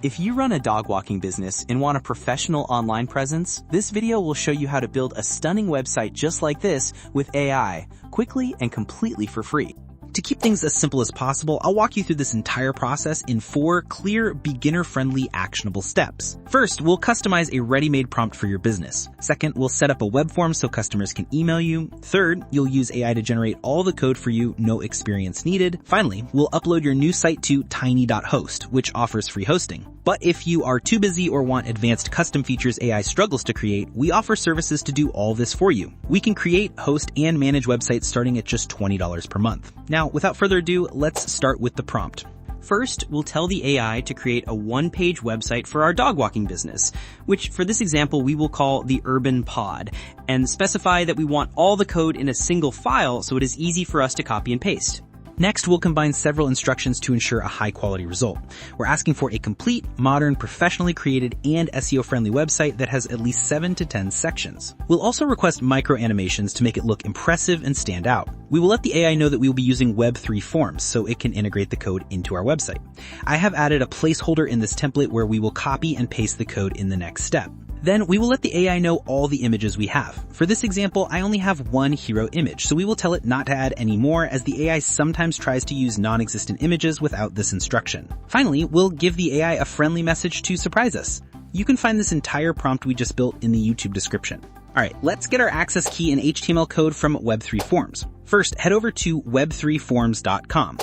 If you run a dog walking business and want a professional online presence, this video will show you how to build a stunning website just like this with AI, quickly and completely for free. To keep things as simple as possible, I'll walk you through this entire process in 4 clear, beginner-friendly, actionable steps. First, we'll customize a ready-made prompt for your business. Second, we'll set up a web form so customers can email you. Third, you'll use AI to generate all the code for you, no experience needed. Finally, we'll upload your new site to tiiny.host, which offers free hosting. But if you are too busy or want advanced custom features AI struggles to create, we offer services to do all this for you. We can create, host, and manage websites starting at just $20 per month. Now, without further ado, let's start with the prompt. First, we'll tell the AI to create a one-page website for our dog walking business, which for this example we will call the Urban Pod, and specify that we want all the code in a single file so it is easy for us to copy and paste. Next, we'll combine several instructions to ensure a high-quality result. We're asking for a complete, modern, professionally created, and SEO-friendly website that has at least 7 to 10 sections. We'll also request micro-animations to make it look impressive and stand out. We will let the AI know that we will be using Web3 forms so it can integrate the code into our website. I have added a placeholder in this template where we will copy and paste the code in the next step. Then we will let the AI know all the images we have. For this example, I only have one hero image, so we will tell it not to add any more as the AI sometimes tries to use non-existent images without this instruction. Finally, we'll give the AI a friendly message to surprise us. You can find this entire prompt we just built in the YouTube description. Alright, let's get our access key and HTML code from Web3 Forms. First, head over to web3forms.com.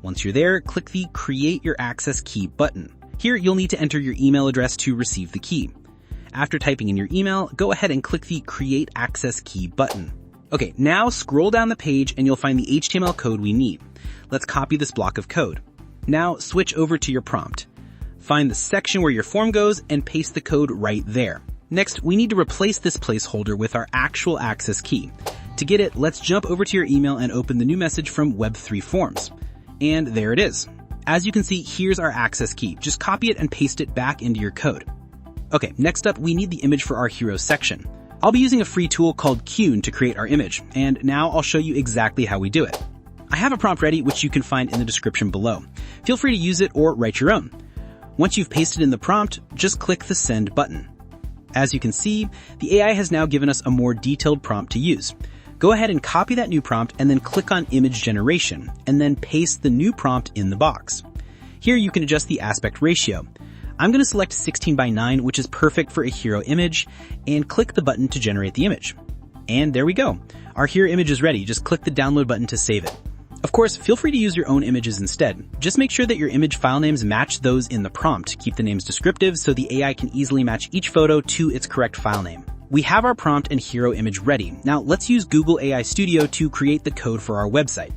Once you're there, click the Create Your Access Key button. Here, you'll need to enter your email address to receive the key. After typing in your email, go ahead and click the Create Access Key button. Okay, now scroll down the page and you'll find the HTML code we need. Let's copy this block of code. Now switch over to your prompt. Find the section where your form goes and paste the code right there. Next, we need to replace this placeholder with our actual access key. To get it, let's jump over to your email and open the new message from Web3 Forms. And there it is. As you can see, here's our access key. Just copy it and paste it back into your code. Okay, next up, we need the image for our heroes section. I'll be using a free tool called Qn to create our image, and now I'll show you exactly how we do it. I have a prompt ready, which you can find in the description below. Feel free to use it or write your own. Once you've pasted in the prompt, just click the Send button. As you can see, the AI has now given us a more detailed prompt to use. Go ahead and copy that new prompt and then click on Image Generation, and then paste the new prompt in the box. Here you can adjust the aspect ratio. I'm going to select 16:9, which is perfect for a hero image, and click the button to generate the image. And there we go. Our hero image is ready. Just click the download button to save it. Of course, feel free to use your own images instead. Just make sure that your image file names match those in the prompt. Keep the names descriptive so the AI can easily match each photo to its correct file name. We have our prompt and hero image ready. Now let's use Google AI Studio to create the code for our website.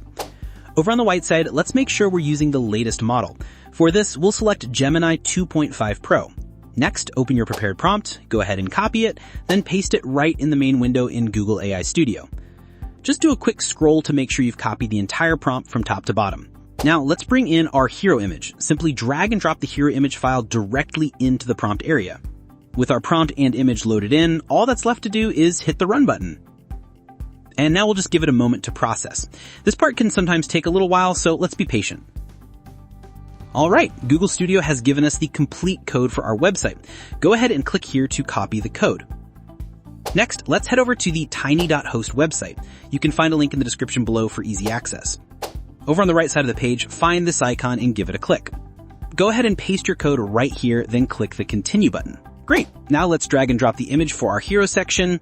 Over on the right side, let's make sure we're using the latest model. For this, we'll select Gemini 2.5 Pro. Next, open your prepared prompt, go ahead and copy it, then paste it right in the main window in Google AI Studio. Just do a quick scroll to make sure you've copied the entire prompt from top to bottom. Now, let's bring in our hero image. Simply drag and drop the hero image file directly into the prompt area. With our prompt and image loaded in, all that's left to do is hit the Run button. And now we'll just give it a moment to process. This part can sometimes take a little while, so let's be patient. Alright, Google Studio has given us the complete code for our website. Go ahead and click here to copy the code. Next, let's head over to the tiiny.host website. You can find a link in the description below for easy access. Over on the right side of the page, find this icon and give it a click. Go ahead and paste your code right here, then click the Continue button. Great! Now let's drag and drop the image for our hero section.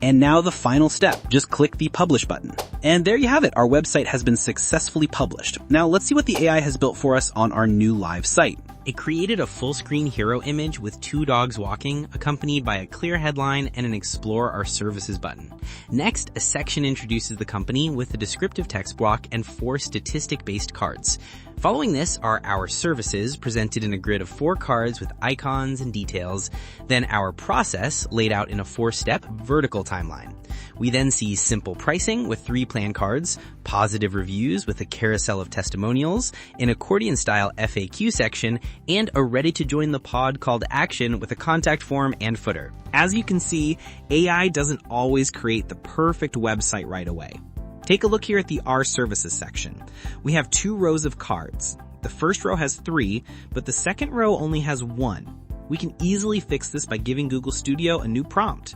And now the final step, just click the Publish button. And there you have it, our website has been successfully published. Now let's see what the AI has built for us on our new live site. It created a full-screen hero image with 2 dogs walking, accompanied by a clear headline and an Explore Our Services button. Next, a section introduces the company with a descriptive text block and 4 statistic-based cards. Following this are our services, presented in a grid of 4 cards with icons and details, then our process, laid out in a 4-step vertical timeline. We then see simple pricing with 3 plan cards, positive reviews with a carousel of testimonials, an accordion-style FAQ section, and a ready-to-join the pod call to action with a contact form and footer. As you can see, AI doesn't always create the perfect website right away. Take a look here at the Our Services section. We have 2 rows of cards. The first row has 3, but the second row only has 1. We can easily fix this by giving Google Studio a new prompt.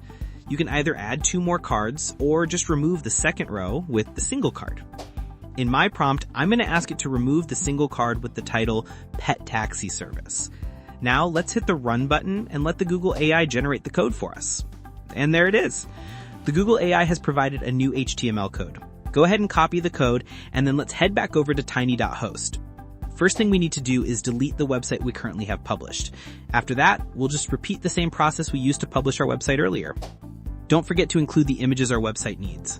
You can either add 2 more cards or just remove the second row with the single card. In my prompt, I'm going to ask it to remove the single card with the title Pet Taxi Service. Now let's hit the Run button and let the Google AI generate the code for us. And there it is. The Google AI has provided a new HTML code. Go ahead and copy the code, and then let's head back over to tiiny.host. First thing we need to do is delete the website we currently have published. After that, we'll just repeat the same process we used to publish our website earlier. Don't forget to include the images our website needs.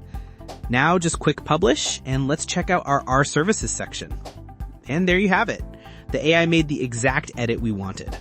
Now just click Publish, and let's check out our Services section. And there you have it. The AI made the exact edit we wanted.